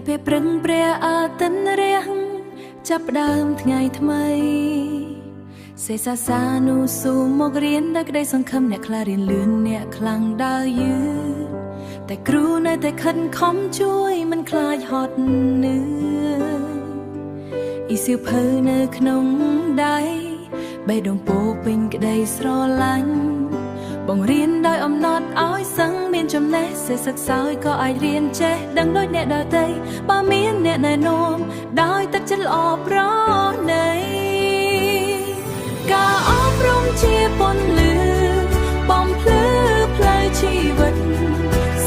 ពេលព្រឹងព្រះអាទិត្យរះចាប់ដើមថ្ងៃថ្មីសេសាសានុសុំមករៀនដោយក្តីសង្ឃឹមអ្នកខ្លះរៀនលឿនអ្នកខ្លាំងដើរយឺតតែគ្រូនៅតែខិតខំជួយមិនខ្លាចហត់នឿយអ៊ីសៀវភៅនៅក្នុងដៃបេះដូងពោពេញក្តីស្រឡាញ់បង្រៀនដោយអំណត់ឲ្យសឹងមានចំណេះសេះសិក្សាក៏អាចរៀនចេះដឹងដូចអ្នកដទៃបើមានអ្នកណែនាំដោយទឹកចិត្តល្អប្រណីការអប់រំជាពន្លឺបំភ្លឺផ្លូវជីវិត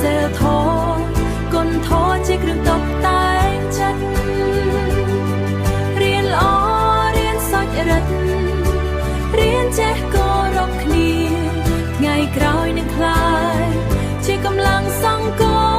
សិលធម៌គុណធម៌ជាគ្រឿងតុបតែងចិត្តរៀនល្អរៀនសុចរិតរៀនចេះគោរពគ្នាថ្ងៃក្រោយនឹងក្លាយជាកម្លាំងសង្គម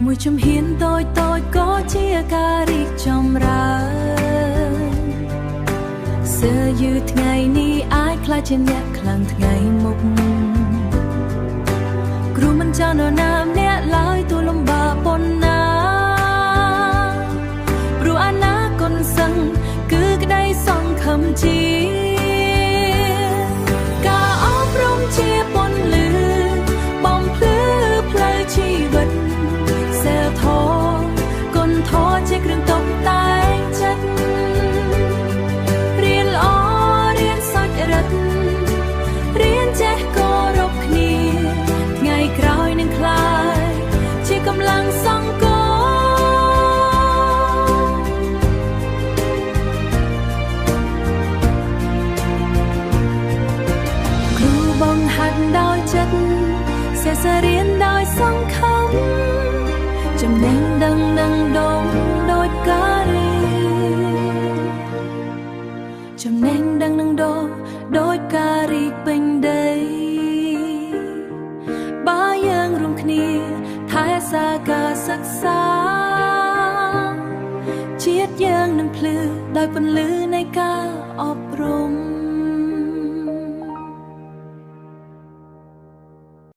មួយជំហានតូចតូចក៏ជាការរីកចម្រើនសើយឺថ្ងៃនេះអាចខ្លាចជាអ្នកខ្លាំងថ្ងៃមុខគ្រូមិនចង់នរណាម្នាក់ឡើយទូលំបាកប៉ុណ្ណាព្រោះអនាគតសឹងគឺក្តីសង្ឃឹមជាការអប់រំជាពន្លឺបំភ្លឺផ្លូវជីវិតសិលធម៌គុណធម៌ជាគ្រឿងតុបតែងចិត្តរៀនល្អរៀនសុចរិតរៀនចេះគោរពគ្នាថ្ងៃក្រោយនឹងក្លាយជាកម្លាំងសង្គមគ្រូបង្ហាត់ដោយចិត្តសិស្សរៀនដោយសង្ឃឹមចំណេះដឹងនឹងដងដូចការីចំណេះដឹងនឹងដងដូចការីពេញដីបើយើងរួមគ្នាថែសាការសិក្សាជាតិយើងនឹងភ្លឺដោយពន្លឺនៃការអប់រំ